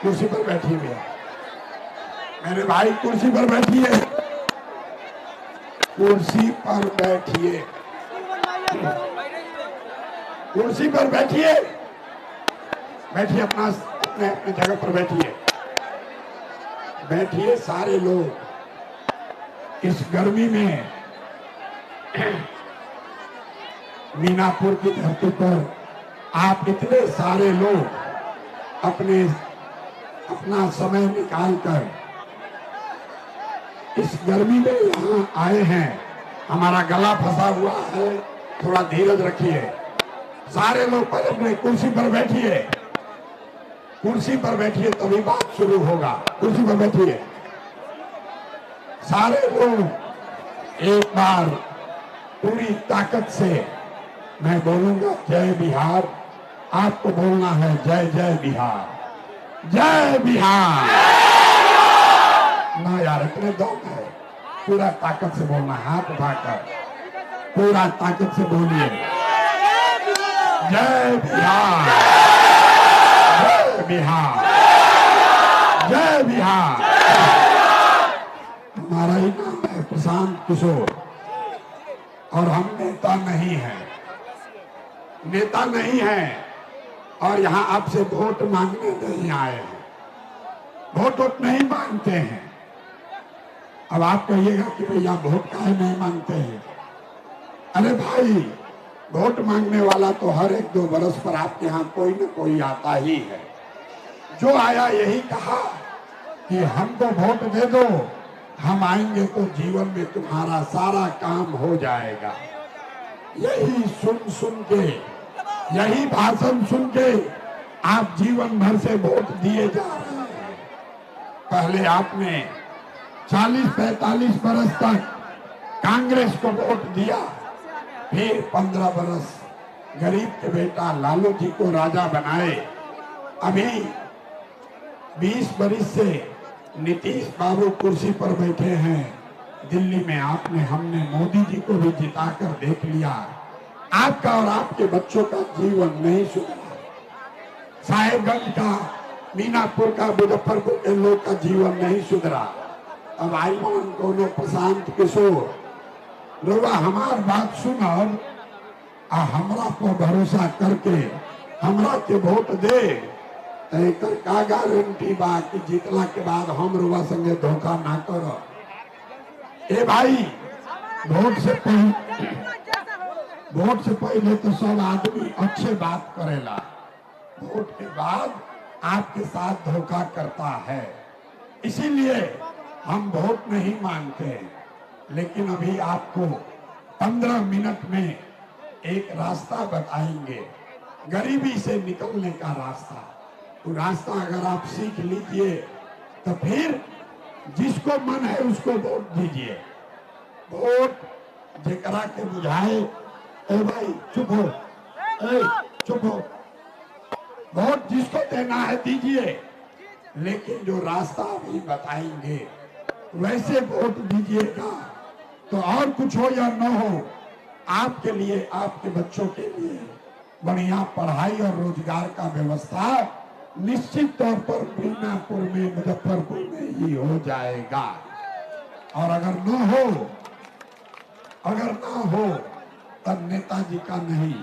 कुर्सी पर बैठिए भैया, मेरे भाई कुर्सी पर बैठिए, कुर्सी पर बैठिए, कुर्सी पर बैठिए, बैठिए, अपना अपने अपने जगह पर बैठिए, बैठिए सारे लोग। इस गर्मी में मीनापुर की धरती पर आप इतने सारे लोग अपना समय निकालकर इस गर्मी में यहाँ आए हैं। हमारा गला फंसा हुआ है, थोड़ा धीरज रखिए। सारे लोग पर अपने कुर्सी पर बैठिए, कुर्सी पर बैठिए, तभी बात शुरू होगा। कुर्सी पर बैठिए सारे लोग। एक बार पूरी ताकत से मैं बोलूंगा जय बिहार, आपको बोलना है जय जय बिहार, जय बिहार। ना यार, इतने दम है, पूरा ताकत से बोलना, हाथ उठाकर पूरा ताकत से बोलिए जय बिहार, जय बिहार, जय बिहार। हमारा ही नाम है प्रशांत किशोर और हम नेता नहीं हैं, नेता नहीं हैं, और यहाँ आपसे वोट मांगने नहीं आए हैं, वोट नहीं मांगते हैं। अब आप कहिएगा कि भैया वोट काहे नहीं मांगते हैं? अरे भाई, वोट मांगने वाला तो हर एक दो बरस पर आपके यहाँ कोई न कोई आता ही है। जो आया यही कहा कि हमको वोट दे दो, हम आएंगे तो जीवन में तुम्हारा सारा काम हो जाएगा। यही सुन सुन के, यही भाषण सुन के आप जीवन भर से वोट दिए जा रहे हैं। पहले आपने 40-45 बरस तक कांग्रेस को वोट दिया, फिर 15 बरस गरीब के बेटा लालू जी को राजा बनाए। अभी 20 बरस से नीतीश बाबू कुर्सी पर बैठे हैं दिल्ली में। हमने मोदी जी को भी जिताकर देख लिया। आपका और आपके बच्चों का जीवन नहीं सुधरा। साहेबगंज का, मीनापुर का, मुजफ्फरपुर के लोग का जीवन नहीं सुधरा। अब आईमान कोनो प्रशांत किशोर रोवा हमार बात सुनब आ हमरा पर भरोसा करके हमरा के वोट दे, एकर का गारंटी बा कि जीतला के बाद हम रोवा संगे धोखा ना करब? ए भाई, वोट से पहले तो सब आदमी अच्छे बात करेला, वोट के बाद आपके साथ धोखा करता है। इसीलिए हम वोट नहीं मांगते। लेकिन अभी आपको 15 मिनट में एक रास्ता बताएंगे, गरीबी से निकलने का रास्ता। वो रास्ता अगर आप सीख लीजिए तो फिर जिसको मन है उसको वोट दीजिए। वोट जेकरा के बुझाए, ए भाई चुप हो, ए चुप हो, वोट जिसको देना है दीजिए, लेकिन जो रास्ता अभी बताएंगे वैसे वोट दीजिएगा। तो और कुछ हो या न हो, आपके लिए, आपके बच्चों के लिए बढ़िया पढ़ाई और रोजगार का व्यवस्था निश्चित तौर पर मीनापुर में, मुजफ्फरपुर में ही हो जाएगा। और अगर ना हो तब नेताजी का नहीं,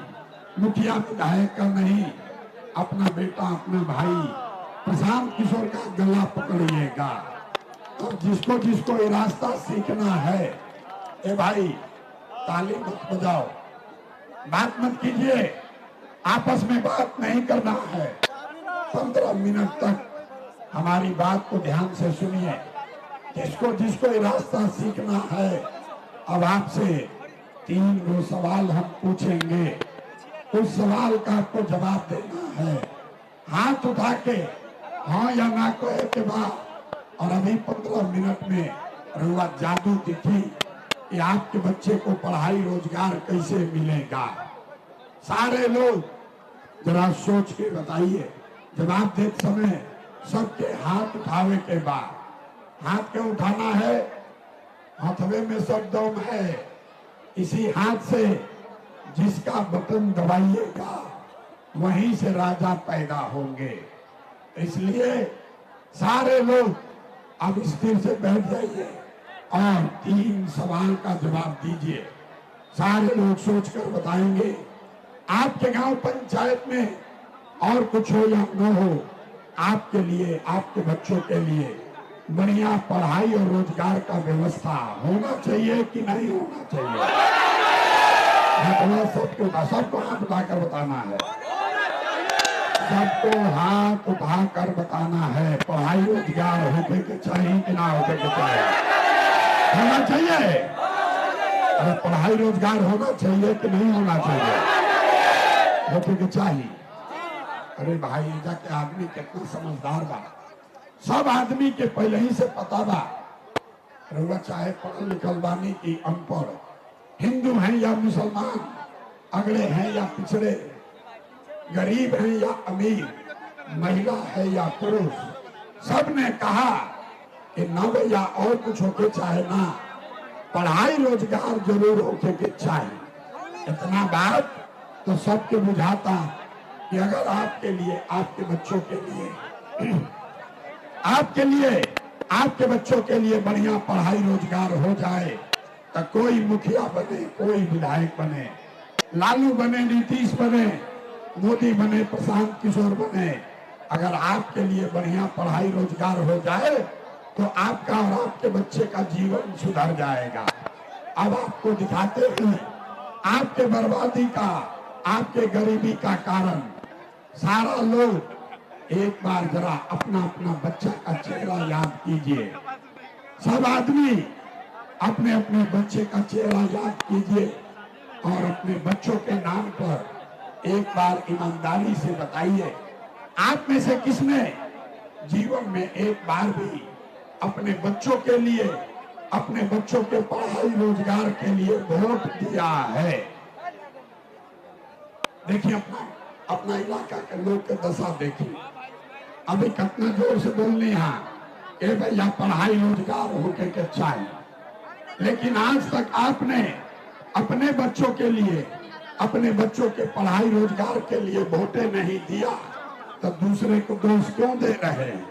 मुखिया विधायक का नहीं, अपना बेटा, अपना भाई प्रशांत किशोर का गला पकड़िएगा। और जिसको जिसको ये रास्ता सीखना है, ए भाई ताली मत बजाओ, बात मत कीजिए, आपस में बात नहीं करना है। 15 मिनट तक हमारी बात को ध्यान से सुनिए। जिसको जिसको ये रास्ता सीखना है, अब आपसे 3 सवाल हम पूछेंगे, उस सवाल का आपको जवाब देना है। हाथ उठा के हाँ या ना कहे के बाद, और अभी 15 मिनट में रुआ जादू दिखी कि आपके बच्चे को पढ़ाई रोजगार कैसे मिलेगा। सारे लोग जरा सोच के बताइए। जवाब देते समय सबके हाथ उठावे के बाद, हाथ के उठाना है, हाथवे में सब दम है। इसी हाथ से जिसका बटन दबाइएगा वहीं से राजा पैदा होंगे। इसलिए सारे लोग अब स्थिर से बैठ जाइए और 3 सवाल का जवाब दीजिए। सारे लोग सोचकर बताएंगे। आपके गांव पंचायत में और कुछ हो या न हो, आपके लिए, आपके बच्चों के लिए बढ़िया पढ़ाई और रोजगार का व्यवस्था होना चाहिए कि नहीं होना चाहिए? सबको हाथ उठाकर बताना है। सबको हाथ उठाकर बताना है। पढ़ाई रोजगार होके के चाहिए कि ना होके के चाहिए? होना चाहिए। अरे पढ़ाई रोजगार होना चाहिए कि नहीं होना चाहिए? होके के चाहिए। अरे भाई जाके आदमी कितना समझदार बा। सब आदमी के पहले ही से पता बा। रउआ चाहे पढ़ल लिखल बानी की अनपढ़, हिंदू हैं या मुसलमान, अगड़े हैं या पिछड़े, गरीब हैं या अमीर, महिला है या पुरुष, सब ने कहा कि न या और कुछ होके चाहे ना, पढ़ाई रोजगार जरूर होके के चाहिए। इतना बात तो सबके बुझाता कि अगर आपके लिए, आपके बच्चों के लिए, आपके लिए, आपके बच्चों के लिए बढ़िया पढ़ाई रोजगार हो जाए तो कोई मुखिया बने, कोई विधायक बने, लालू बने, नीतीश बने, मोदी बने, प्रशांत किशोर बने, अगर आपके लिए बढ़िया पढ़ाई रोजगार हो जाए तो आपका और आपके बच्चे का जीवन सुधर जाएगा। अब आपको दिखाते हैं आपके बर्बादी का, आपके गरीबी का कारण। सारा लोग एक बार जरा अपना अपना बच्चा का चेहरा याद कीजिए। सब आदमी अपने अपने बच्चे का चेहरा याद कीजिए और अपने बच्चों के नाम पर एक बार ईमानदारी से बताइए, आप में से किसने जीवन में एक बार भी अपने बच्चों के लिए, अपने बच्चों के पढ़ाई रोजगार के लिए वोट दिया है? देखिए अपना इलाका के लोग के दशा देखिए। अभी कितना जोर से बोलने यहाँ ए भैया पढ़ाई रोजगार होके के चाहिए, लेकिन आज तक आपने अपने बच्चों के लिए, अपने बच्चों के पढ़ाई रोजगार के लिए वोटें नहीं दिया, तो दूसरे को दोष क्यों दे रहे हैं?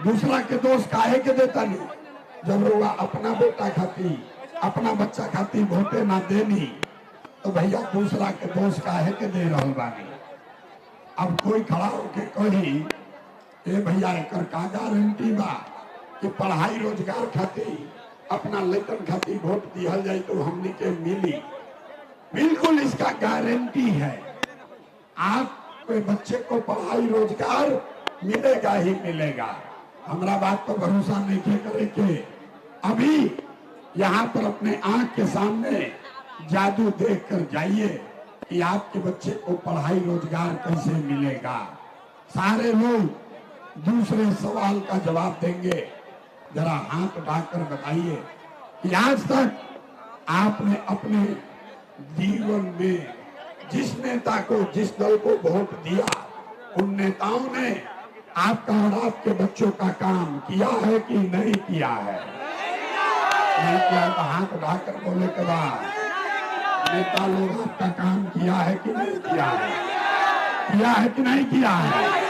दूसरा के दोष काहे के देता नहीं? जब रोगा अपना बेटा खाती, अपना बच्चा खाती वोटें ना देनी, तो भैया दूसरा के दोष काहे के दे रहा बानी? अब कोई खड़ा होके कही ए भैया एकर का गारंटी बा कि पढ़ाई रोजगार खाती, अपना लेकर खाती वोट दिया जाए तो हमने के मिली? बिल्कुल इसका गारंटी है। आपके बच्चे को पढ़ाई रोजगार मिलेगा ही मिलेगा। हमारा बात पर भरोसा नहीं करे के अभी यहाँ पर अपने आंख के सामने जादू देख कर जाइए कि आपके बच्चे को पढ़ाई रोजगार कैसे मिलेगा। सारे लोग दूसरे सवाल का जवाब देंगे। जरा हाथ उठाकर बताइए कि आज तक आपने अपने जीवन में जिस नेता को, जिस दल को वोट दिया, उन नेताओं ने आपका और आपके बच्चों का काम किया है कि नहीं किया है? नहीं किया तो हाथ उठाकर बोले के बाद नेता लोग आपका काम किया है कि नहीं किया है? किया है कि नहीं किया है?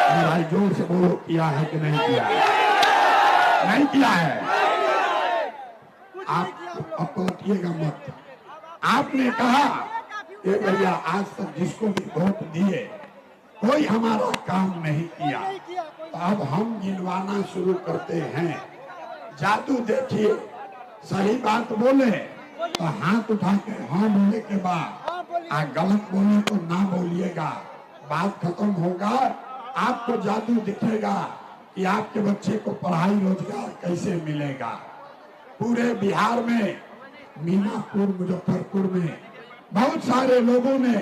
भाई जोर से बोलो, किया है कि नहीं किया है? नहीं किया है। आप अब पलटिएगा मत। आपने कहा कि भैया आज तक जिसको भी वोट दिए कोई हमारा काम नहीं किया, तो अब हम गिनवाना शुरू करते हैं। जादू देखिए, सही बात बोले तो हाथ उठा के हाँ बोले के बाद, गलत बोले तो ना बोलिएगा, बात खत्म होगा। आपको जादू दिखेगा कि आपके बच्चे को पढ़ाई रोजगार कैसे मिलेगा। पूरे बिहार में, मीनापुर, मुजफ्फरपुर में बहुत सारे लोगों ने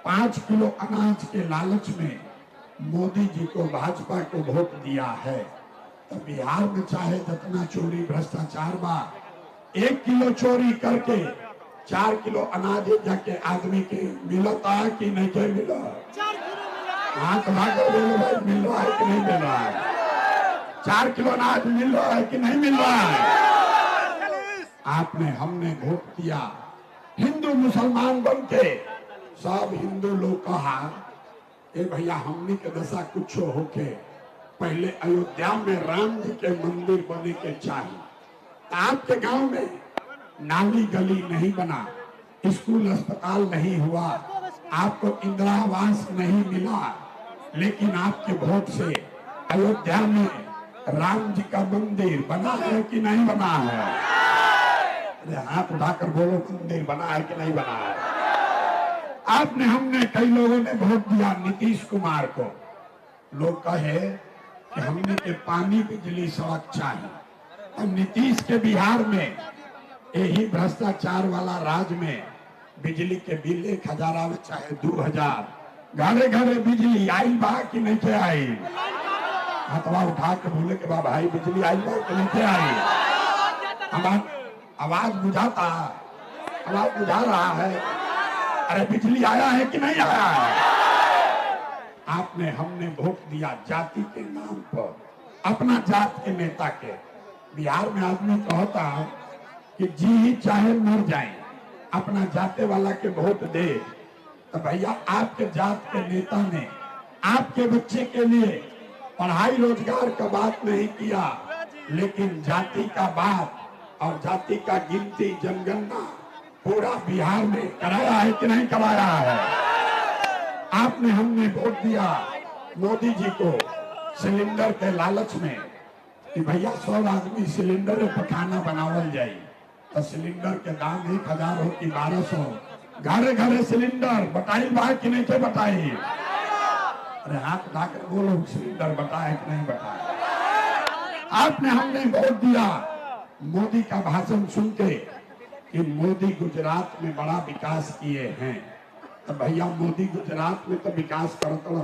5 किलो अनाज के लालच में मोदी जी को, भाजपा को वोट दिया है। तो बिहार में चाहे जितना चोरी भ्रष्टाचार बा, 1 किलो चोरी करके 4 किलो अनाज जाके आदमी के मिलता कि नहीं के मिला? हाथ भागर बोलो भाई, मिल रहा है कि नहीं मिल रहा है? 4 किलो अनाज मिल रहा है कि नहीं मिल रहा है? आपने, हमने वोट दिया, हिंदू मुसलमान बन के सब हिंदू लोग कहा ए भैया हमने के दशा कुछ होके पहले अयोध्या में राम जी के मंदिर बने के चाहिए। आपके गांव में नाली गली नहीं बना, स्कूल अस्पताल नहीं हुआ, आपको इंदिरा आवास नहीं मिला, लेकिन आपके वोट से अयोध्या में राम जी का मंदिर बना है कि नहीं बना है? अरे हाथ उठाकर बोलो, मंदिर बना है कि नहीं बना है? आपने हमने कई लोगों ने वोट दिया नीतीश कुमार को। लोग कहे कि हमने के पानी बिजली सड़क चाहिए, और नीतीश के बिहार में यही भ्रष्टाचार वाला राज में बिजली के बिल 1000 आवे चाहे 2000, घरे घरे बिजली आई बा कि नहीं के आई? हाथवा उठा के बोले के बा भाई बिजली आई बा कि नहीं के आई? आवाज बुझाता, आवाज बुझा रहा है? अरे बिजली आया है कि नहीं आया है? आपने हमने वोट दिया जाति के नाम पर, अपना जात के नेता के। बिहार में आदमी कहता कि जी चाहे मर जाए, अपना जाते वाला के वोट दे। तो भैया आपके जात के नेता ने आपके बच्चे के लिए पढ़ाई रोजगार का बात नहीं किया, लेकिन जाति का बात और जाति का गिनती जनगणना पूरा बिहार में कराया है कि नहीं कराया है? आपने हमने वोट दिया मोदी जी को सिलेंडर के लालच में कि भैया 100 आदमी सिलेंडर पर खाना बनावल जाए, तो सिलेंडर के दाम 1000 हो कि 1200, घरे घरे सिलेंडर बटाई बा कि नहीं के बटाई? अरे हाथ उठाकर बोलो, सिलेंडर बटाए कि नहीं बटाए? आपने हमने वोट दिया मोदी का भाषण सुन के कि मोदी गुजरात में बड़ा विकास किए हैं। तो भैया मोदी गुजरात में तो विकास करता,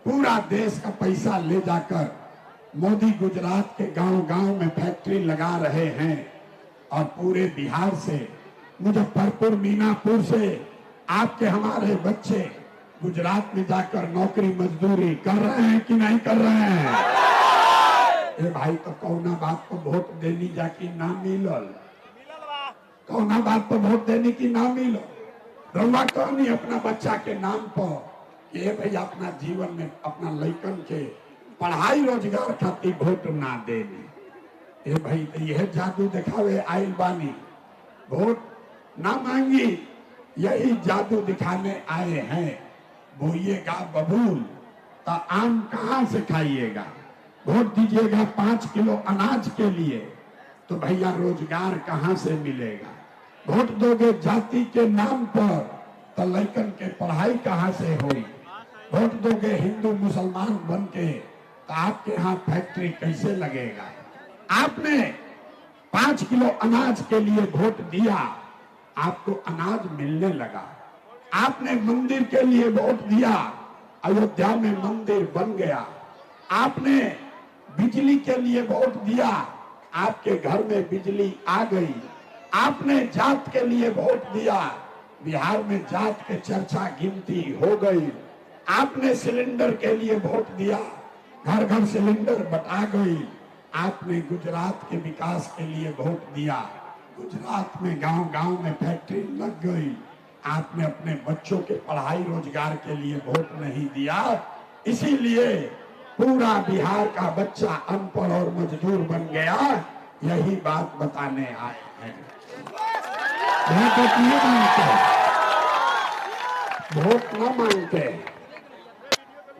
पूरा देश का पैसा ले जाकर मोदी गुजरात के गांव गांव में फैक्ट्री लगा रहे हैं, और पूरे बिहार से मुजफ्फरपुर मीनापुर से आपके हमारे बच्चे गुजरात में जाकर नौकरी मजदूरी कर रहे हैं कि नहीं कर रहे हैं? ए भाई तो कौना बात पर वोट देनी जाकी ना मिलल, कौना बात पर वोट देने की ना मिलल? रउआ कहनी अपना बच्चा के नाम पर कि भैया अपना जीवन में अपना लइकन के पढ़ाई रोजगार खातिर वोट ना देनी। ए भाई तो यह जादू दिखावे आइल बानी, वोट ना मांगी, यही जादू दिखाने आए हैं। बोइएगा बबूल तो आम कहाँ से खाइएगा? वोट दीजिएगा 5 किलो अनाज के लिए, तो भैया रोजगार कहाँ से मिलेगा? वोट दोगे जाति के नाम पर, तो लड़कन के पढ़ाई कहाँ से होगी? वोट दोगे हिंदू मुसलमान बन के, तो आपके यहाँ फैक्ट्री कैसे लगेगा? आपने 5 किलो अनाज के लिए वोट दिया, आपको अनाज मिलने लगा। आपने मंदिर के लिए वोट दिया, अयोध्या में मंदिर बन गया। आपने बिजली के लिए वोट दिया, आपके घर में बिजली आ गई। आपने जात के लिए वोट दिया, बिहार में जात के चर्चा गिनती हो गई। आपने सिलेंडर के लिए वोट दिया, घर घर सिलेंडर बटा गई। आपने गुजरात के विकास के लिए वोट दिया, गुजरात में गांव गांव में फैक्ट्री लग गई। आपने अपने बच्चों के पढ़ाई रोजगार के लिए वोट नहीं दिया, इसीलिए पूरा बिहार का बच्चा अनपढ़ और मजदूर बन गया। यही बात बताने आए हैं। वोट नहीं मांगते, वोट न मांगते,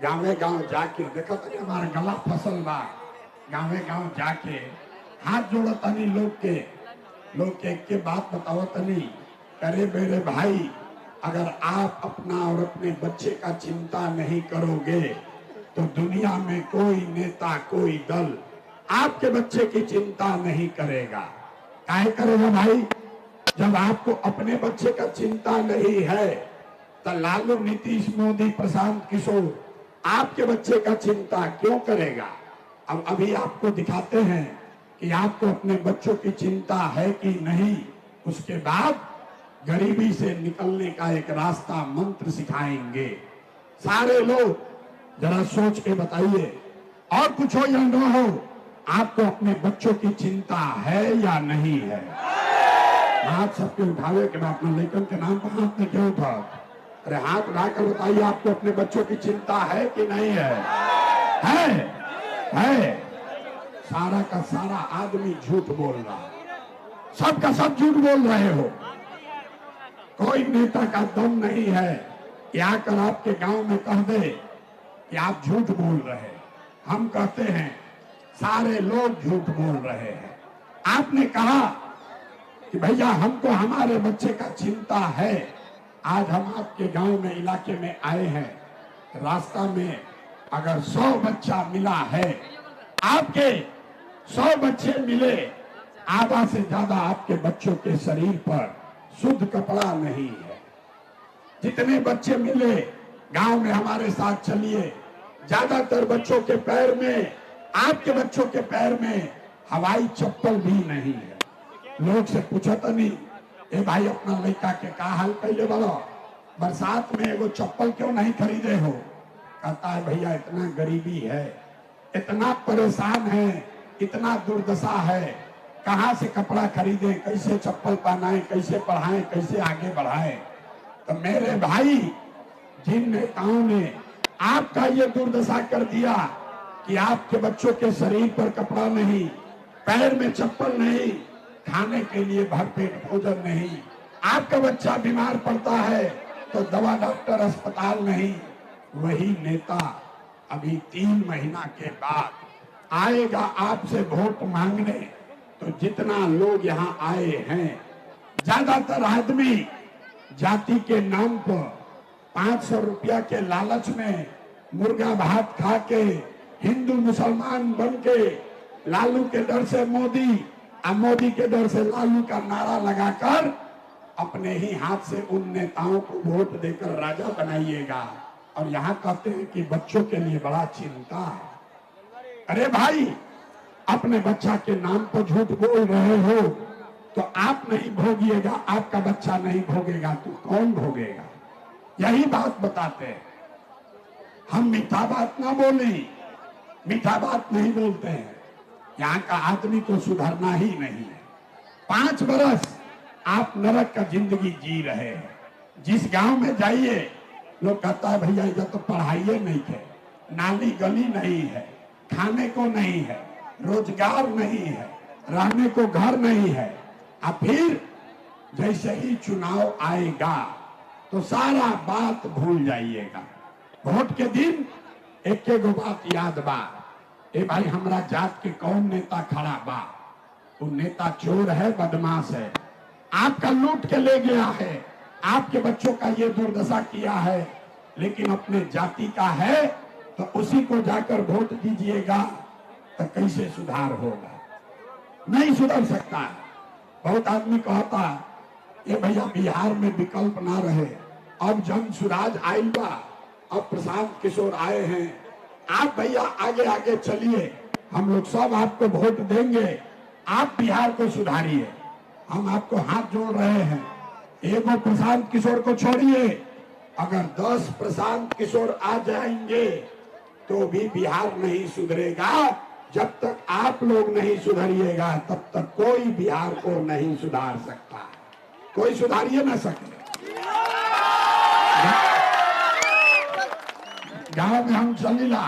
गाँवे गाँव जाके देखो तो हमारा गला फसल बा, गाँवे गाँव जाके हाथ जोड़ो तनी लोग के बात बताओ तनी। अरे मेरे भाई, अगर आप अपना और अपने बच्चे का चिंता नहीं करोगे तो दुनिया में कोई नेता कोई दल आपके बच्चे की चिंता नहीं करेगा। काहे करेगा भाई? जब आपको अपने बच्चे का चिंता नहीं है तो लालू, नीतीश, मोदी, प्रशांत किशोर आपके बच्चे का चिंता क्यों करेगा? अब अभी आपको दिखाते हैं कि आपको अपने बच्चों की चिंता है कि नहीं। उसके बाद गरीबी से निकलने का एक रास्ता मंत्र सिखाएंगे। सारे लोग जरा सोच के बताइए, और कुछ हो या न हो, आपको अपने बच्चों की चिंता है या नहीं है? हाथ सबके उठावे के बाद अपने लेखन के नाम पर हाथ में क्यों उठा? अरे हाथ उठाकर बताइए, आपको अपने बच्चों की चिंता है कि नहीं है? है? है? सारा का सारा आदमी झूठ बोल रहा है, सबका सब झूठ बोल रहे हो। कोई नेता का दम नहीं है कि आकर आपके गांव में कह दे कि आप झूठ बोल रहे हैं। हम कहते हैं सारे लोग झूठ बोल रहे हैं। आपने कहा कि भैया हमको हमारे बच्चे का चिंता है। आज हम आपके गांव में, इलाके में आए हैं, रास्ता में अगर 100 बच्चा मिला है, आपके 100 बच्चे मिले, आधा से ज्यादा आपके बच्चों के शरीर पर शुद्ध कपड़ा नहीं है। जितने बच्चे मिले गांव में हमारे साथ चलिए, ज्यादातर बच्चों के पैर में, आपके बच्चों के पैर में हवाई चप्पल भी नहीं है। लोग से पूछा तो नहीं, ए भाई अपना लड़का के का हाल पहले बोलो, बरसात में एगो चप्पल क्यों नहीं खरीदे हो? कहता है भैया इतना गरीबी है, इतना परेशान है, इतना दुर्दशा है, कहाँ से कपड़ा खरीदे, कैसे चप्पल पहनाए, कैसे पढ़ाएं, कैसे आगे बढ़ाएं। तो मेरे भाई, जिन नेताओं ने आपका ये दुर्दशा कर दिया कि आपके बच्चों के शरीर पर कपड़ा नहीं, पैर में चप्पल नहीं, खाने के लिए भरपेट भोजन नहीं, आपका बच्चा बीमार पड़ता है तो दवा डॉक्टर अस्पताल नहीं, वही नेता अभी 3 महीना के बाद आएगा आपसे वोट मांगने। तो जितना लोग यहाँ आए हैं, ज्यादातर आदमी जाति के नाम पर 500 रुपया के लालच में मुर्गा भात खा के, हिंदू मुसलमान बन के, लालू के डर से मोदी और मोदी के डर से लालू का नारा लगाकर अपने ही हाथ से उन नेताओं को वोट देकर राजा बनाइएगा। और यहाँ कहते हैं कि बच्चों के लिए बड़ा चिंता है। अरे भाई, अपने बच्चा के नाम पर झूठ बोल रहे हो तो आप नहीं भोगिएगा, आपका बच्चा नहीं भोगेगा तो कौन भोगेगा? यही बात बताते हैं। हम मीठा बात ना बोले, मीठा बात नहीं बोलते हैं। यहाँ का आदमी को सुधरना ही नहीं है। 5 बरस आप नरक का जिंदगी जी रहे हैं। जिस गांव में जाइए लोग कहता है भैया इधर तो पढ़ाइए नहीं है, नाली गली नहीं है, खाने को नहीं है, रोजगार नहीं है, रहने को घर नहीं है। अब फिर जैसे ही चुनाव आएगा तो सारा बात भूल जाइएगा। वोट के दिन एक एक बात याद बा, ए भाई हमरा जात के कौन नेता खड़ा बा? वो नेता चोर है, बदमाश है, आपका लूट के ले गया है, आपके बच्चों का ये दुर्दशा किया है, लेकिन अपने जाति का है तो उसी को जाकर वोट दीजिएगा तो कैसे सुधार होगा? नहीं सुधर सकता है। बहुत आदमी कहता ये भैया बिहार में विकल्प ना रहे, अब जन सुराज आइल बा, अब प्रशांत किशोर आए हैं, आप भैया आगे आगे चलिए, हम लोग सब आपको वोट देंगे, आप बिहार को सुधारिए। हम आपको हाथ जोड़ रहे हैं। एगो प्रशांत किशोर को छोड़िए, अगर 10 प्रशांत किशोर आ जाएंगे तो भी बिहार नहीं सुधरेगा। जब तक आप लोग नहीं सुधरिएगा तब तक कोई बिहार को नहीं सुधार सकता। कोई सुधारिए ना सके। गांव में हम चलीला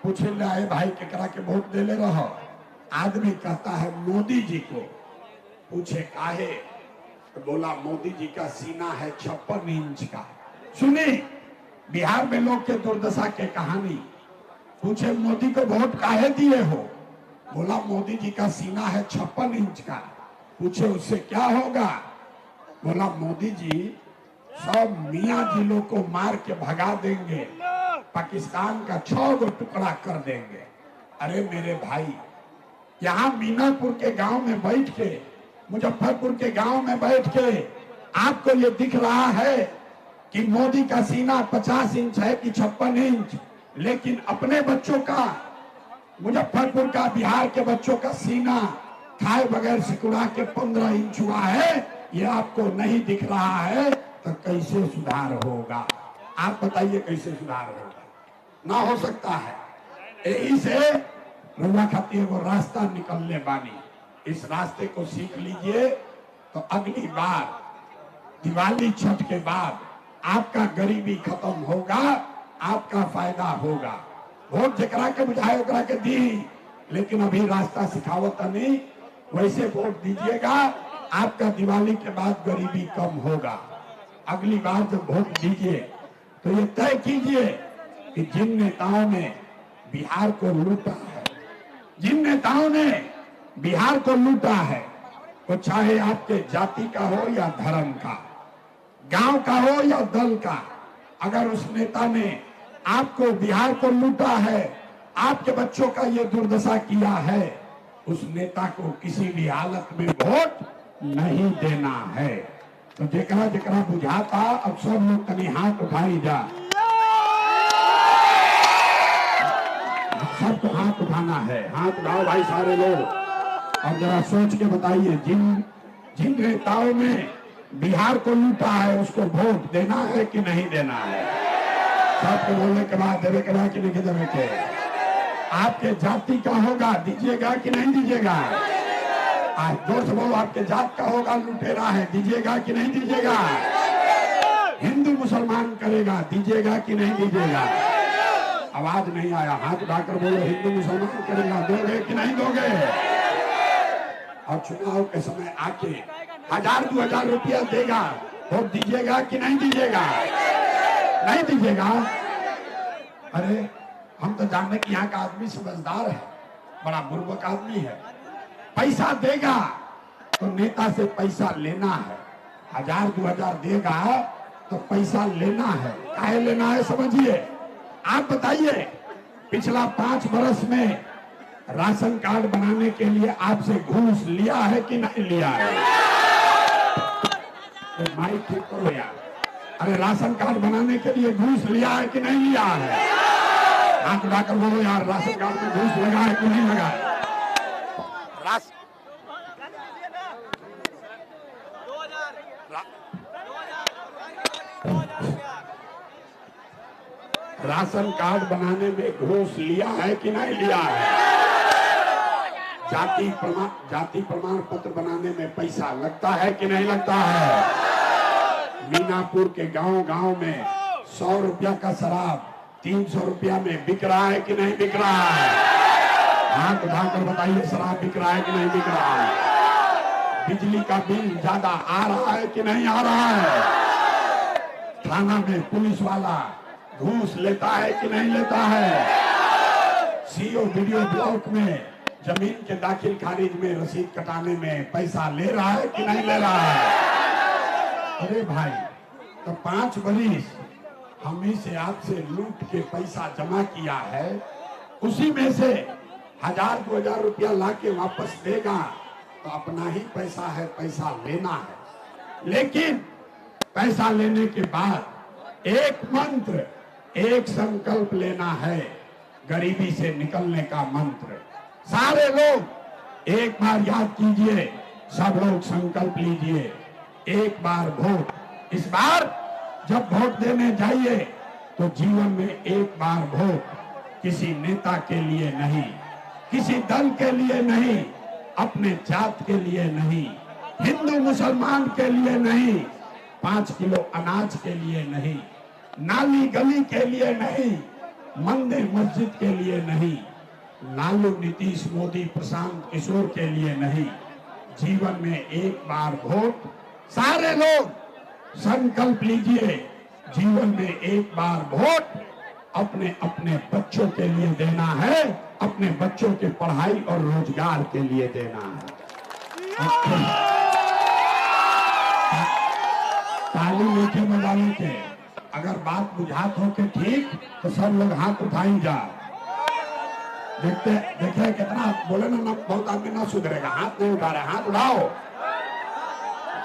पूछे ले भाई केकरा के वोट दे ले रहो, आदमी कहता है मोदी जी को। पूछे काहे? तो बोला मोदी जी का सीना है 56 इंच का। सुनी बिहार में लोग के दुर्दशा के कहानी। पूछे मोदी को वोट काहे दिए हो? बोला मोदी जी का सीना है 56 इंच का। पूछे उससे क्या होगा? बोला मोदी जी सब मियाँ जिलों को मार के भगा देंगे, पाकिस्तान का 6 गो टुकड़ा कर देंगे। अरे मेरे भाई, यहाँ मीनापुर के गांव में बैठ के, मुजफ्फरपुर के गांव में बैठ के आपको ये दिख रहा है कि मोदी का सीना 50 इंच है कि 56 इंच, लेकिन अपने बच्चों का, मुजफ्फरपुर का, बिहार के बच्चों का सीना खाए बगैर सिकुड़ा के 15 इंच हुआ है। ये आपको नहीं दिख रहा है तो कैसे सुधार होगा? आप बताइए कैसे सुधार होगा? ना हो सकता है। यही से रुआ खाती वो रास्ता निकलने बानी, इस रास्ते को सीख लीजिए तो अगली बार दिवाली छठ के बाद आपका गरीबी खत्म होगा, आपका फायदा होगा। वोट जकरा के बुझाए ओकरा के दी, लेकिन अभी रास्ता सिखावत नहीं। वैसे वोट दीजिएगा, आपका दिवाली के बाद गरीबी कम होगा। अगली बार जब वोट दीजिए तो ये तय कीजिए कि जिन नेताओं ने बिहार को लूटा है, जिन नेताओं ने बिहार को लूटा है, वो चाहे आपके जाति का हो या धर्म का, गांव का हो या दल का, अगर उस नेता ने आपको बिहार को लूटा है, आपके बच्चों का ये दुर्दशा किया है, उस नेता को किसी भी हालत में वोट नहीं देना है। तो जेकरा जेकरा बुझाता, अब सब लोग तनी हाथ उठाई जा, सबको हाथ उठाना है। हाथ उठाओ भाई सारे लोग, और जरा सोच के बताइए जिन नेताओं ने बिहार को लूटा है उसको वोट देना है कि नहीं देना है। सबको बोलने के बाद देवे के बाद कि नहीं देवे के, आपके जाति का होगा दीजिएगा कि नहीं दीजिएगा। आज जोर से बोलो, आपके जात का होगा लुटेरा है दीजिएगा कि नहीं दीजिएगा। हिंदू मुसलमान करेगा दीजिएगा कि नहीं दीजिएगा। आवाज नहीं आया, हाथ उठाकर बोलो, हिंदू मुसलमान करेगा दोगे कि नहीं दोगे। और चुनाव के समय आके 1000-2000 रुपया देगा, वोट दीजिएगा कि नहीं दीजिएगा। नहीं दीजिएगा। अरे हम तो जानते कि यहाँ का आदमी समझदार है, बड़ा बुर्बक आदमी है। पैसा देगा तो नेता से पैसा लेना है, 1000-2000 देगा तो पैसा लेना है। काहे लेना है समझिए। आप बताइए, पिछला 5 वर्ष में राशन कार्ड बनाने के लिए आपसे घूस लिया है कि नहीं लिया है। तो माइक ठीक करो यार। अरे राशन कार्ड बनाने के लिए घूस लिया है कि नहीं लिया है। हाथ उठाकर बोलो यार, राशन कार्ड में घूस लगा है कि नहीं लगा है। राशन कार्ड बनाने में घूस लिया है कि नहीं लिया है। जाति प्रमाण पत्र बनाने में पैसा लगता है कि नहीं लगता है। मीनापुर के गांव में 100 रुपया का शराब 300 रुपया में बिक रहा है कि नहीं बिक रहा है। हाथ उठाकर बताइए, शराब बिक रहा है कि नहीं बिक रहा है। बिजली का बिल ज्यादा आ रहा है कि नहीं आ रहा है। थाना में पुलिस वाला घूस लेता है कि नहीं लेता है। सीओ वीडियो ब्लॉक में जमीन के दाखिल खारिज में रसीद कटाने में पैसा ले रहा है कि नहीं ले रहा है। अरे भाई, तो 5 बरिस हमें से आपसे लूट के पैसा जमा किया है, उसी में से 1000-2000 रुपया लाके वापस देगा तो अपना ही पैसा है, पैसा लेना है। लेकिन पैसा लेने के बाद एक मंत्र, एक संकल्प लेना है, गरीबी से निकलने का मंत्र। सारे लोग एक बार याद कीजिए, सब लोग संकल्प लीजिए, एक बार वोट। इस बार जब वोट देने जाइए तो जीवन में एक बार वोट, किसी नेता के लिए नहीं, किसी दल के लिए नहीं, अपने जात के लिए नहीं, हिंदू मुसलमान के लिए नहीं, 5 किलो अनाज के लिए नहीं, नाली गली के लिए नहीं, मंदिर मस्जिद के लिए नहीं, लालू नीतीश मोदी प्रशांत किशोर के लिए नहीं, जीवन में एक बार वोट। सारे लोग संकल्प लीजिए, जीवन में एक बार वोट अपने अपने बच्चों के लिए देना है, अपने बच्चों के पढ़ाई और रोजगार के लिए देना है। ताली मीठे बजाने के, अगर बात बुझात हो के ठीक तो सब लोग हाथ उठाई जा। देखते कितना बोले ना, बहुत आदमी ना सुधरेगा, हाथ नहीं उठा रहे, हाथ उठाओ।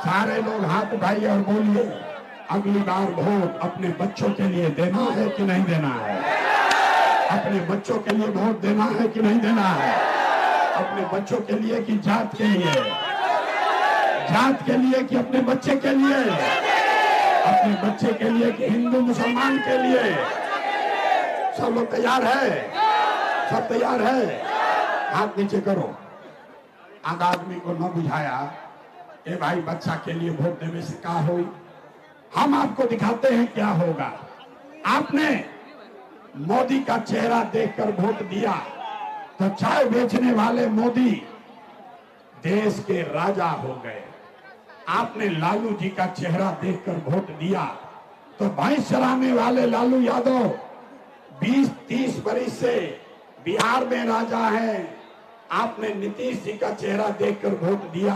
सारे लोग हाथ उठाइए और बोलिए, अगली बार वोट अपने बच्चों के लिए देना है कि नहीं देना है। अपने बच्चों के लिए वोट देना है कि नहीं देना है। अपने बच्चों के लिए कि जात के लिए, जात के लिए कि अपने बच्चे के लिए, अपने बच्चे के लिए कि हिंदू मुसलमान के लिए। सब लोग तैयार है, सब तैयार है। हाथ नीचे करो। आधा आदमी को न बुझाया, ए भाई बच्चा के लिए वोट देने से क्या होई। हम आपको दिखाते हैं क्या होगा। आपने मोदी का चेहरा देखकर वोट दिया तो चाय बेचने वाले मोदी देश के राजा हो गए। आपने लालू जी का चेहरा देखकर वोट दिया तो भैंस चराने वाले लालू यादव 20-30 बरस से बिहार में राजा हैं। आपने नीतीश जी का चेहरा देखकर वोट दिया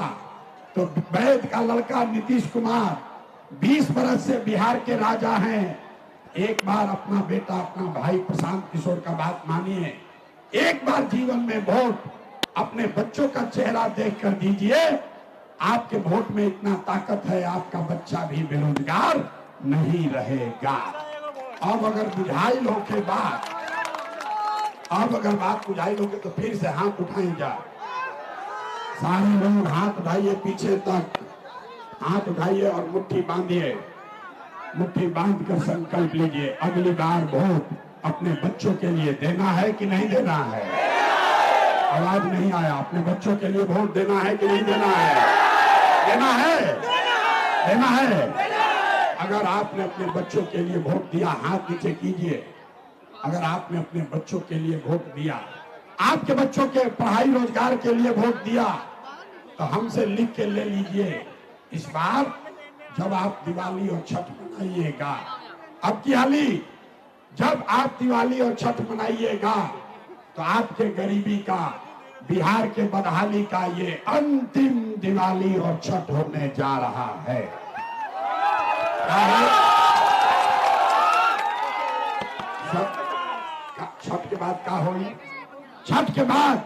तो वैद का लड़का नीतीश कुमार 20 बरस से बिहार के राजा हैं। एक बार अपना बेटा, अपना भाई प्रशांत किशोर का बात मानिए, एक बार जीवन में वोट अपने बच्चों का चेहरा देखकर दीजिए। आपके वोट में इतना ताकत है, आपका बच्चा भी बेरोजगार नहीं रहेगा। अब अगर बुझाइल हो के बात, अब अगर बात बुझाइल हो के तो फिर से हाथ उठाई जा। सारे लोग हाथ उठाइए, पीछे तक हाथ उठाइए और मुट्ठी बांधिए। मुट्ठी बांध कर संकल्प लीजिए, अगली बार वोट अपने बच्चों के लिए देना है कि नहीं देना है। आवाज नहीं आया। अपने बच्चों के लिए वोट देना है कि नहीं देना है? देना है, देना है। अगर आपने अपने बच्चों के लिए वोट दिया, हाथ नीचे कीजिए। अगर आपने अपने बच्चों के लिए वोट दिया, आपके बच्चों के पढ़ाई रोजगार के लिए वोट दिया, तो हमसे लिख के ले लीजिए। इस बार जब आप दिवाली और छठ मनाइएगा, अब की हाली जब आप दिवाली और छठ मनाइएगा तो आपके गरीबी का, बिहार के बदहाली का ये अंतिम दिवाली और छठ होने जा रहा है। छठ के बाद क्या होगी? छठ के बाद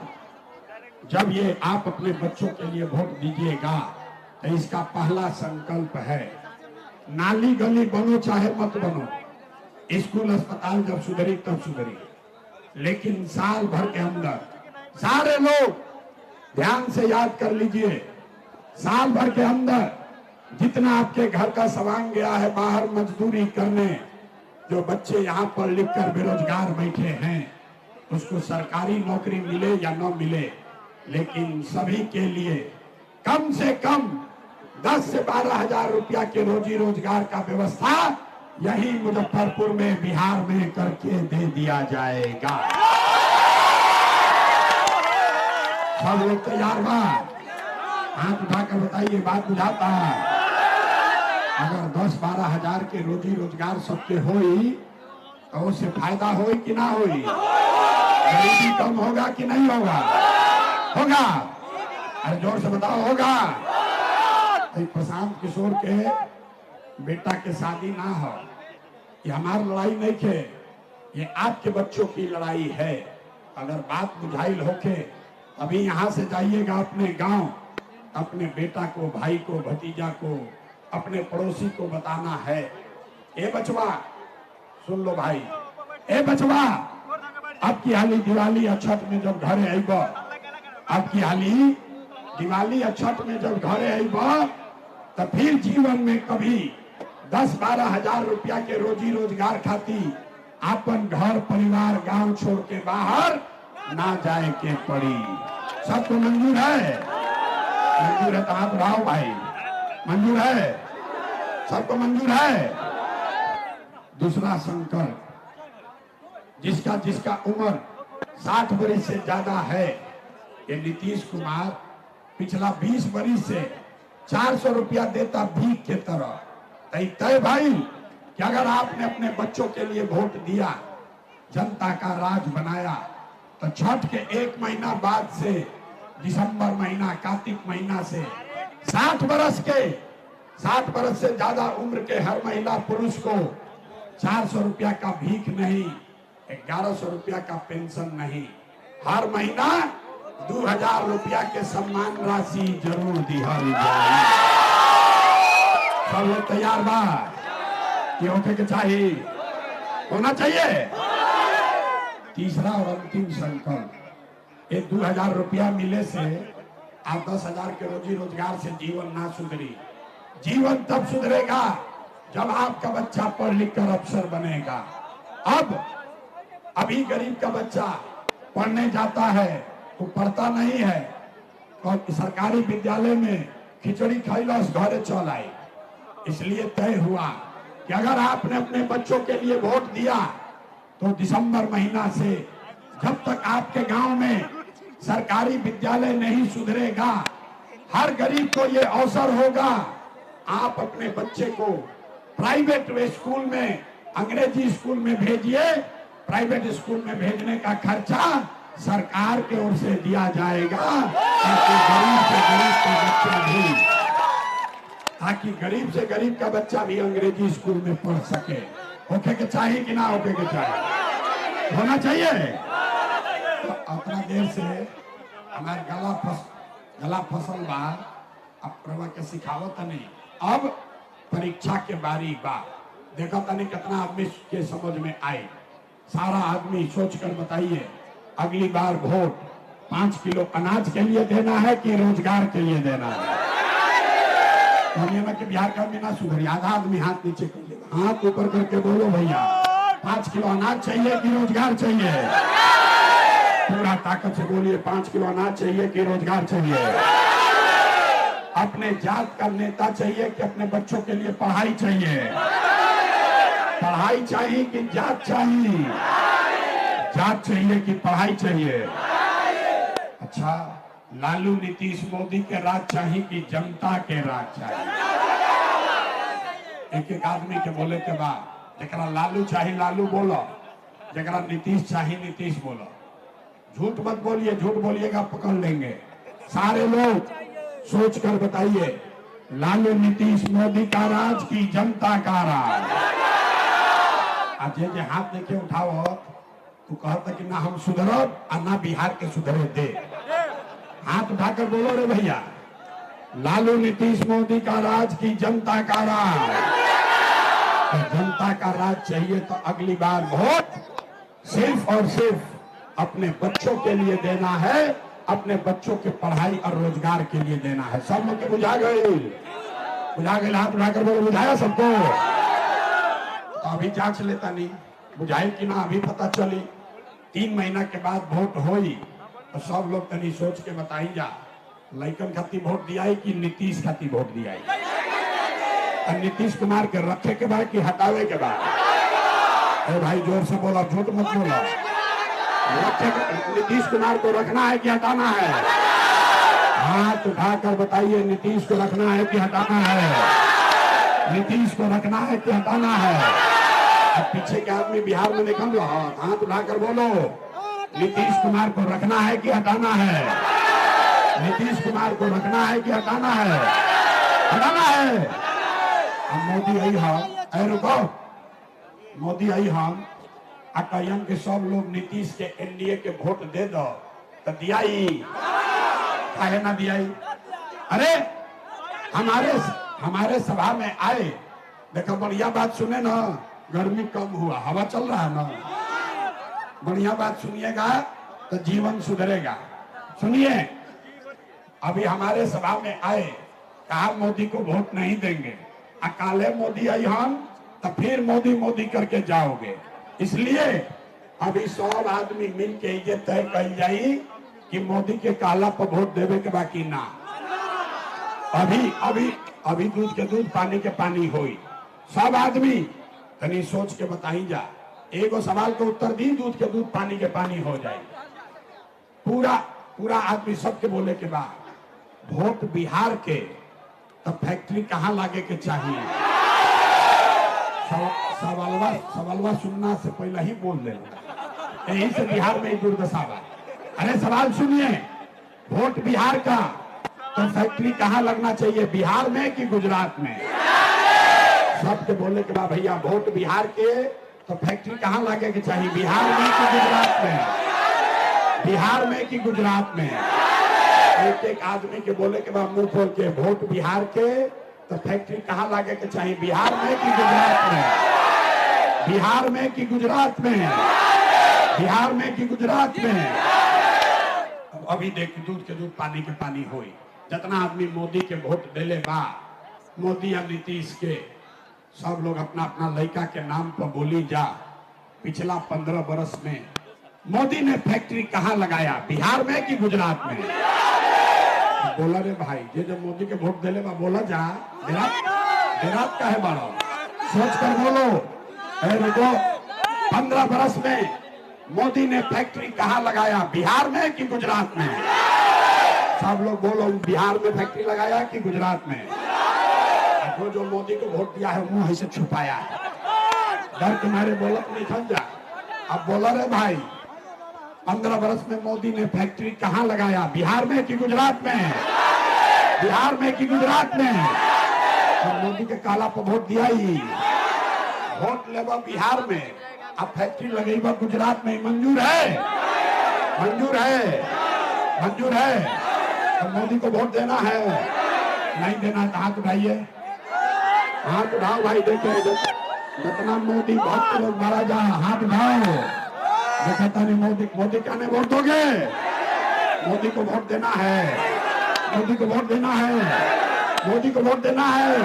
जब ये आप अपने बच्चों के लिए वोट दीजिएगा तो इसका पहला संकल्प है, नाली गली बनो चाहे मत बनो, स्कूल अस्पताल जब सुधरी तब सुधरी, लेकिन साल भर के अंदर सारे लोग ध्यान से याद कर लीजिए, साल भर के अंदर जितना आपके घर का सामान गया है बाहर मजदूरी करने, जो बच्चे यहाँ पर लिखकर बेरोजगार बैठे हैं, उसको सरकारी नौकरी मिले या न मिले, लेकिन सभी के लिए कम से कम 10 से 12 हजार रुपया के रोजी रोजगार का व्यवस्था यही मुजफ्फरपुर में, बिहार में करके दे दिया जाएगा। सब लोग तैयार बा? हाथ उठाकर बताइए, बात बुझाता है? अगर 10-12 हजार के रोजी रोजगार सबके होई तो उससे फायदा होई कि ना होई? गरीबी कम होगा कि नहीं होगा? होगा। अरे जोर से बताओ, होगा। प्रशांत किशोर के बेटा के शादी ना हो, ये हमारी लड़ाई नहीं है, ये आपके बच्चों की लड़ाई है। अगर बात बुझाइल होके अभी यहाँ से जाइएगा अपने गांव, अपने बेटा को, भाई को, भतीजा को, अपने पड़ोसी को बताना है, ए बचवा सुन लो भाई, ए बचवा अब की हाली दिवाली और छठ में जब घरे आईब, अब की हाली दिवाली और छठ में जब घरे आईब तो फिर जीवन में कभी 10-12 हजार रुपया के रोजी रोजगार खाती अपन घर परिवार गांव छोड़ के बाहर ना जाए के पड़ी। सबको मंजूर है? मंजूर है तो हाथ उठाओ भाई। मंजूर है? सबको मंजूर है? दूसरा संकल्प, जिसका जिसका उम्र 60 बरस से ज्यादा है, ये नीतीश कुमार पिछला 20 बरस से 400 रुपया देता भीख के तरह। तय भाई कि अगर आपने अपने बच्चों के लिए वोट दिया, जनता का राज बनाया, तो छठ के 1 महीना बाद से, दिसंबर महीना, कार्तिक महीना से 60 बरस से ज्यादा उम्र के हर महिला पुरुष को 400 रुपया का भीख नहीं, 1100 रुपया का पेंशन नहीं, हर महीना 2000 रुपया के सम्मान राशि जरूर दिहाई जाए। सब लोग तैयार बा? ये होके के चाहिए, होना चाहिए। तीसरा और अंतिम संकल्प, ये 2000 रुपया मिले से आप 10,000 के रोजी रोजगार से जीवन ना सुधरी। जीवन तब सुधरेगा जब आपका बच्चा पढ़ लिख कर अफसर बनेगा। अभी गरीब का बच्चा पढ़ने जाता है, वो पढ़ता नहीं है, और सरकारी विद्यालय में खिचड़ी खैलस घरे चल आए। इसलिए तय हुआ कि अगर आपने अपने बच्चों के लिए वोट दिया तो दिसंबर महीना से जब तक आपके गांव में सरकारी विद्यालय नहीं सुधरेगा, हर गरीब को ये अवसर होगा, आप अपने बच्चे को प्राइवेट स्कूल में, अंग्रेजी स्कूल में भेजिए। प्राइवेट स्कूल में भेजने का खर्चा सरकार की ओर से दिया जाएगा, ताकि गरीब से गरीब का बच्चा भी अंग्रेजी स्कूल में पढ़ सके। होके के चाहिए कि ना होके के चाहिए? होना चाहिए। तो अपना देर से हमारे गला फसल बा, अब प्रभा के सिखावत नहीं। अब परीक्षा के बारी बा, देखा तनी कितना आदमी के समझ में आए। सारा आदमी सोचकर बताइए, अगली बार वोट 5 किलो अनाज के लिए देना है कि रोजगार के लिए देना है? कि बिहार का बिना सुधरी, आधा आदमी हाथ नीचे कर लेगा, हाथ ऊपर करके बोलो भैया 5 किलो अनाज चाहिए कि रोजगार चाहिए? पूरा ताकत से बोलिए 5 किलो अनाज चाहिए कि रोजगार चाहिए? अपने जात का नेता चाहिए कि अपने बच्चों के लिए पढ़ाई चाहिए? पढ़ाई चाहिए कि जात चाहिए? जात चाहिए कि पढ़ाई चाहिए? अच्छा, लालू नीतीश मोदी के राज चाहिए कि जनता के राज चाहिए? एक एक आदमी के बोले के बाद जरा लालू चाहिए लालू बोलो, जरा नीतीश चाहिए नीतीश बोलो। झूठ मत बोलिए, झूठ बोलिएगा पकड़ लेंगे। सारे लोग सोच कर बताइए, लालू नीतीश मोदी का राज की जनता का राज? आज जे हाथ देखे उठाओ तू कहता कि ना हम सुधरब और ना बिहार के सुधरे दे। हाथ उठाकर बोलो रे भैया, लालू नीतीश मोदी का राज की जनता का राज? तो जनता का राज चाहिए तो अगली बार वोट सिर्फ और सिर्फ अपने बच्चों के लिए देना है, अपने बच्चों के पढ़ाई और रोजगार के लिए देना है। सब लोग के बुझा गए? बुझा गए? हाथ उठाकर बोलो, बुझाया सबको? तो अभी जांच लेता नहीं बुझाई कि ना, अभी पता चली। 3 महीना के बाद वोट होई तो सब लोग तनी सोच के बताई जा, लइकन खाती वोट दिया कि नीतीश खाती वोट दिया? नीतीश कुमार के रखे के बाद कि हटावे के बाद? अरे भाई जोर से बोला, झूठ मत बोला। नीतीश कुमार को रखना है कि हटाना है? हाथ उठाकर बताइए, नीतीश को रखना है कि हटाना है? नीतीश को रखना है कि हटाना है? अब पीछे के आदमी बिहार में निकल रहा, हाथ उठाकर बोलो, नीतीश कुमार को रखना है कि हटाना है? नीतीश कुमार को रखना है कि हटाना है? हटाना है। अब मोदी आई हम, रुको, मोदी आई हम कहियन के सब लोग नीतीश के एनडीए के वोट दे दो तो दियाई? काहे ना दियाई? अरे हमारे सभा में आए, देखो बढ़िया बात सुने ना, गर्मी कम हुआ, हवा चल रहा है ना, बढ़िया बात सुनिएगा तो जीवन सुधरेगा। सुनिए, अभी हमारे सभा में आए, कहा मोदी को वोट नहीं देंगे, काले मोदी आई हम तो फिर मोदी मोदी करके जाओगे। इसलिए अभी सब आदमी मिल के ये तय कर जाई कि मोदी के काला पर वोट देवे के बाकी ना। अभी दूध के दूध पानी के पानी होई। सब आदमी तनी सोच के बताई जा, एगो सवाल के उत्तर दी, दूध के दूध पानी के पानी हो जाए। पूरा आदमी सबके बोले के बाद वोट बिहार के तो फैक्ट्री कहाँ लागे के चाहिए? सवालवा सुनना से पहले ही बोल देना, यही से बिहार में दुर्दशा बा। अरे सवाल सुनिए, वोट बिहार का तो फैक्ट्री कहाँ लगना चाहिए, बिहार में कि गुजरात में? सबके बोले के बाद भैया वोट बिहार के तो फैक्ट्री कहाँ लगे के चाहिए, बिहार में कि गुजरात में? बिहार में कि गुजरात में? एक एक आदमी के बोले के बाद मुंह खोल के, वोट बिहार के तो फैक्ट्री कहाँ लगे के चाहिए, बिहार में कि गुजरात में? बिहार में कि गुजरात में? बिहार में कि गुजरात में? अभी देख, दूध के दूध पानी के पानी होई। जितना आदमी मोदी के वोट देले बा, मोदी या नीतीश के, सब लोग अपना अपना लड़का के नाम पर बोली जा। पिछला 15 बरस में मोदी ने फैक्ट्री कहाँ लगाया, बिहार में कि गुजरात में? बोला रे भाई, ये जब मोदी के वोट देले बा बोला जा, देरात का है बाड़ा, सोच कर बोलो। रुको, 15 बरस में मोदी ने फैक्ट्री कहाँ लगाया, बिहार में कि गुजरात में? सब लोग बोलो, बिहार में फैक्ट्री लगाया कि गुजरात में? वो जो मोदी को वोट दिया है मुंह ऐसे छुपाया है, डर के मारे बोलत नहीं खन जा। अब बोला रे भाई, 15 बरस में मोदी ने फैक्ट्री कहाँ लगाया, बिहार में कि गुजरात में? बिहार में कि गुजरात में? तो मोदी के काला पर वोट दिया ही, वोट लेबा बिहार में, अब फैक्ट्री लगेगा गुजरात में, मंजूर है? मंजूर है? मंजूर है? तो मोदी को वोट देना है, नहीं देना तो हाथ उठाइए, हाथ उठाओ भाई। देखे जितना मोदी भक्त लोग मारा जा, हाथ उठाओ। देखता नहीं मोदी, मोदी क्या नहीं वोट दोगे? मोदी को वोट देना है, मोदी को वोट देना है, मोदी को वोट देना है,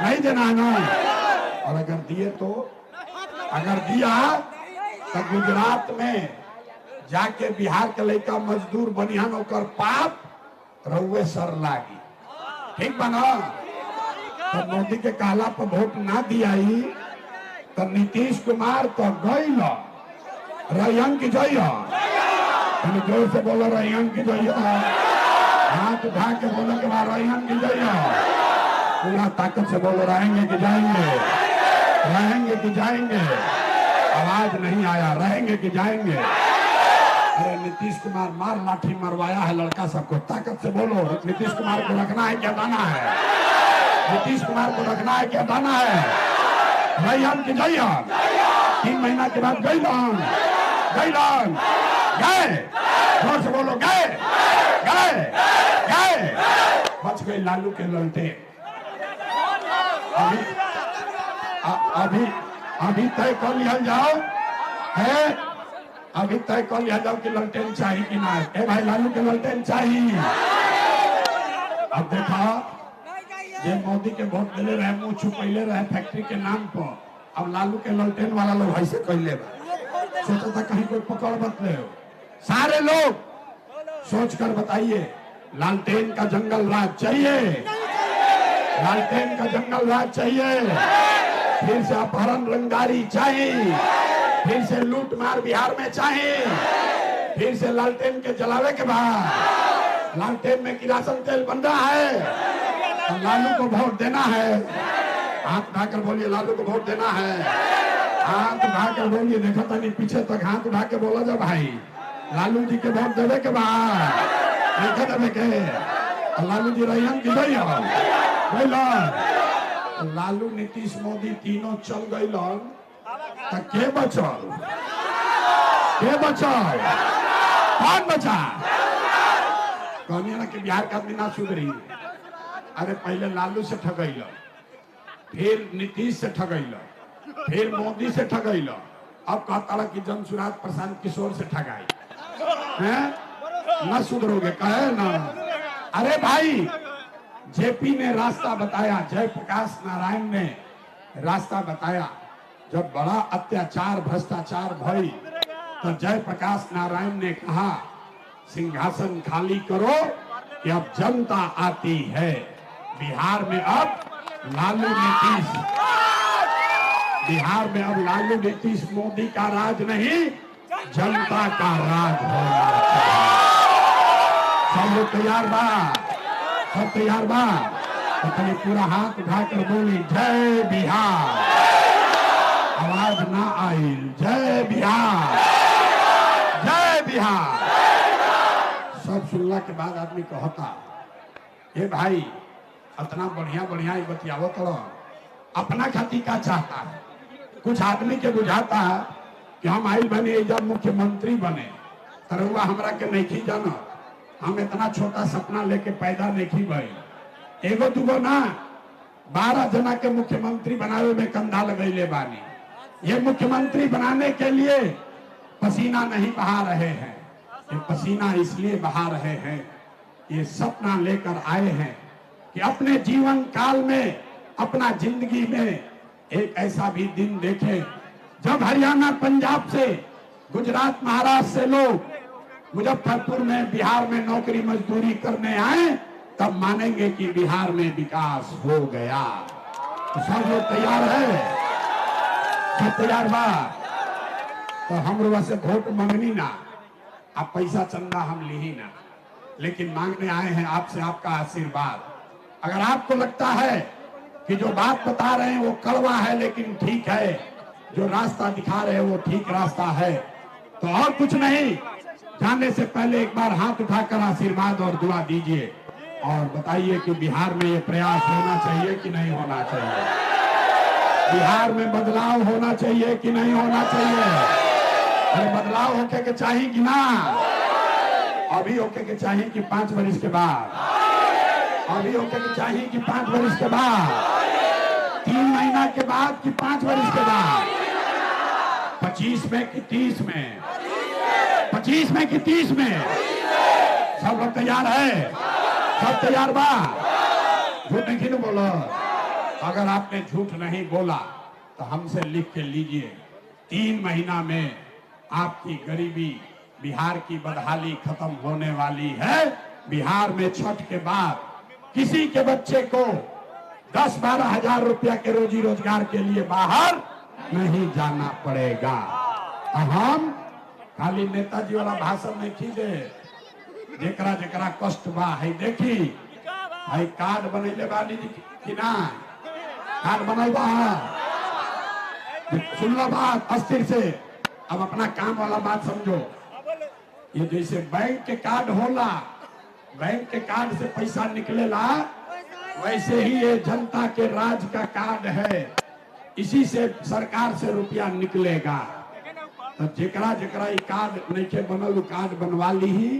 नहीं देना है ना? और अगर दिए तो, अगर दिया तो गुजरात में जाके बिहार के लड़का मजदूर बनियान होकर पाप रउए सर लागी, ठीक बना? तो मोदी के कहला पर वोट ना दिया ही तो नीतीश कुमार तो गई रैयन की जइया, जोर से बोलो रैयन की जइया, हाथ उठा के बोलो के बाद रैयन की जइया, पूरा ताकत से बोलो रहेंगे कि जाएंगे, रहेंगे कि जाएंगे? आवाज नहीं आया, रहेंगे कि जाएंगे? अरे नीतीश कुमार मार लाठी मरवाया है लड़का सबको, ताकत से बोलो। नीतीश कुमार को रखना है क्या दाना है? नीतीश कुमार को रखना है क्या दाना है? रैयन की जइया, 3 महीना के बाद गैलन, गैलन, गए, जोर से बोलो, गए, गए, गए। बच गई लालू के ललटे। अभी तय कर लिया जाओ है, अभी तय कर लिया जाओ कि ललटेन चाहिए कि ना? ए भाई, लालू के ललटेन चाहिए। अब देखा, ये मोदी के वोट दिले रहे, मुंह छुपैले रहे फैक्ट्री के नाम पर, अब लालू के ललटेन वाला लोग ऐसे कैले बा। सोचा था कहीं कोई पकड़ मत ले। सारे लोग सोच कर बताइए, लालटेन का जंगल राज चाहिए? लालटेन का जंगल राज चाहिए? फिर से अपहरण रंगदारी चाहिए? फिर से लूट मार बिहार में चाहिए? फिर से लालटेन के जलावे के बाद लालटेन में किरासन तेल बन रहा है, तो लालू को वोट देना है। हाथ उठाकर बोलिए, लालू को वोट देना है। हाथ उठाकर बोलिए, देखो तो नहीं पीछे तक हाथ उठा के बोला जा भाई, लालू जी के वोट देवे के बाद नहीं देवे के? लालू जी रैयन की जइया, लालू नीतीश मोदी तीनों चल गई, तो के बचल? के बचल? कौन बचा? कहनी ना कि बिहार का आदमी ना सुधरी। अरे पहले लालू से ठगैल, फिर नीतीश से ठगैल, फिर मोदी से ठगैल, अब कहता कि जनसुराज प्रशांत किशोर से ठगाई है, न सुधरोगे कहे ना? अरे भाई, जेपी ने रास्ता बताया, जयप्रकाश नारायण ने रास्ता बताया। जब बड़ा अत्याचार भ्रष्टाचार भई तो जयप्रकाश नारायण ने कहा सिंहासन खाली करो कि अब जनता आती है। बिहार में अब लालू नीतीश, बिहार में अब लालू नीतीश मोदी का राज नहीं, जनता का राज होना चाहिए। सब लोग तैयार बा? सब तैयार बा? तो पूरा हाथ उठाकर बोली जय बिहार। आवाज ना आई, जय बिहार, जय बिहार। सब सुनला के बाद आदमी कहता, ये भाई इतना बढ़िया बढ़िया बतियावत अपना खातिर का चाहता है? कुछ आदमी के बुझाता है कि हम आई बने जब मुख्यमंत्री बने, तरुआ हमरा के नहीं जाना, हम इतना छोटा सपना लेके पैदा नहीं भई। एगो दूगो ना, 12 जना के मुख्यमंत्री बनावे में कंधा लगैले बानी। ये मुख्यमंत्री बनाने के लिए पसीना नहीं बहा रहे हैं, ये पसीना इसलिए बहा रहे हैं, ये सपना लेकर आए हैं कि अपने जीवन काल में, अपना जिंदगी में एक ऐसा भी दिन देखें जब हरियाणा पंजाब से, गुजरात महाराष्ट्र से लोग मुजफ्फरपुर में, बिहार में नौकरी मजदूरी करने आए, तब मानेंगे कि बिहार में विकास हो गया। तो सब लोग तैयार है? सब तैयार बा? तो हम रुआ से वोट मांगनी ना, आप पैसा चंदा हम ली ही ना, लेकिन मांगने आए हैं आपसे आपका आशीर्वाद। अगर आपको लगता है कि जो बात बता रहे हैं वो कड़वा है लेकिन ठीक है, जो रास्ता दिखा रहे हैं वो ठीक रास्ता है, तो और कुछ नहीं, जाने से पहले एक बार हाथ उठाकर आशीर्वाद और दुआ दीजिए और बताइए कि बिहार में ये प्रयास होना चाहिए कि नहीं होना चाहिए, बिहार में बदलाव होना चाहिए कि नहीं होना चाहिए। अरे बदलाव होके के चाहिए कि ना, अभी होके के चाहिए कि 5 वर्ष के बाद, अभी होके के चाहिए कि 5 वर्ष के बाद, 3 महीना के बाद कि 5 वर्ष के बाद, 25 में कि 30 में, 25 में कि 30 में, सब लोग तैयार है, सब तैयार बा, झूठ नहीं क्यों बोलो। अगर आपने झूठ नहीं बोला तो हमसे लिख के लीजिए, 3 महीना में आपकी गरीबी, बिहार की बदहाली खत्म होने वाली है। बिहार में छठ के बाद किसी के बच्चे को 10-12 हजार रुपया के रोजी रोजगार के लिए बाहर नहीं जाना पड़ेगा। हम खाली नेताजी वाला भाषण नहीं खींचे, जेकरा जेकरा कष्ट बा है देखी, है कार्ड बनैले बानी कि ना, कार्ड बनल बा, सुन लो बात अस्थिर से। अब अपना काम वाला बात समझो, ये जैसे बैंक के कार्ड होला, बैंक के कार्ड से पैसा निकलेला, वैसे ही ये जनता के राज का कार्ड है, इसी से सरकार से रुपया निकलेगा। तो जेकरा जेकरा ये कार्ड नहीं के बनल, कार्ड बनवा ली ही,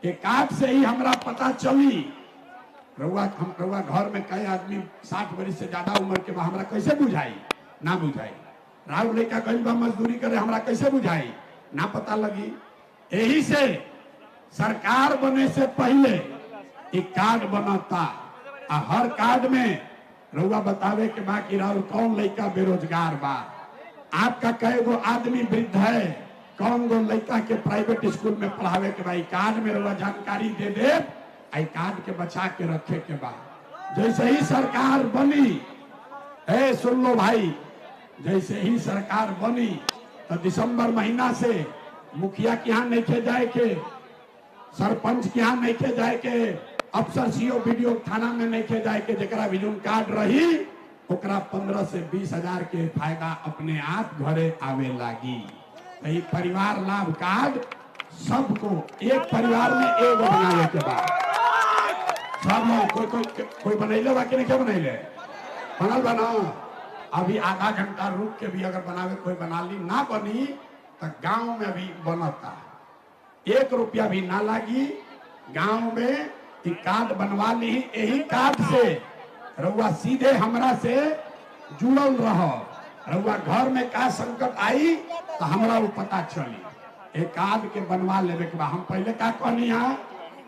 ये कार्ड से ही हमरा पता चली। रउआ घर में कई आदमी 60 वर्ष से ज्यादा उम्र के बा, हमरा कैसे बुझाई, ना बुझाई। राव लड़का गरीब मजदूरी करे, हमरा कैसे बुझाई, ना पता लगी। यही से सरकार बने से पहले एक कार्ड बनता, हर कार्ड में रउआ बतावे के बा कि राव कौन लड़का बेरोजगार बा, आपका कई गो आदमी वृद्ध है, कौन गो लड़का के प्राइवेट स्कूल में पढ़ावे के बा, कार्ड में रउआ जानकारी दे दे, आई कार्ड के बचा के रखे के बा। जैसे ही सरकार बनी, सुन लो भाई, जैसे ही सरकार बनी तो दिसंबर महीना से मुखिया के यहाँ नहीं खे जाए के, सरपंच के यहाँ नहीं खे जाए के, अफसर सीओ वीडियो थाना में नहीं खे जाए के, जरा विजुन कार्ड रही ओकरा 15 से 20 हजार के फायदा अपने आप घरे आवे लागी। तो परिवार लाभ कार्ड सबको एक परिवार में एगो बनावे के बाद सब लोग कोई बनैले बा कि नहीं, क्या बनैले, बनल बना। अभी आधा घंटा रुक के भी अगर बनावे कोई बना ली, ना बनी तो गांव में भी बनता, 1 रुपया भी ना लगी। गांव में कार्ड बनवा ली, यही कार्ड से रउआ सीधे हमरा से जुड़ल रहो, रउआ घर में का संकट आई तो हमरा वो पता चली। एक कार्ड के बनवा लेवे के बाद हम पहले का कहनी है,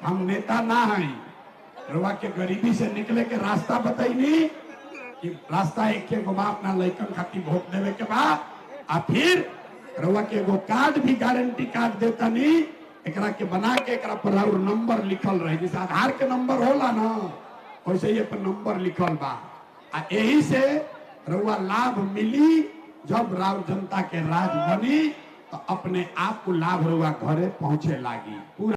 हम नेता ना है, रउआ के गरीबी से निकले के रास्ता बताइनी कि रास्ता एक के गोबा अपना लइकन खातिर वोट देवे के बाद, आ फिर रउआ के एगो कार्ड भी गारंटी कार्ड देता नहीं, एकरा के बना के एकरा पर और नंबर लिखल रहे, जैसे आधार के नंबर होला ना वैसे ये पर नंबर लिखल बा। आ यही से रउआ लाभ मिली, जब राव जनता के राज बनी तो अपने आप को लाभ रउआ घरे पहुंचे लागी।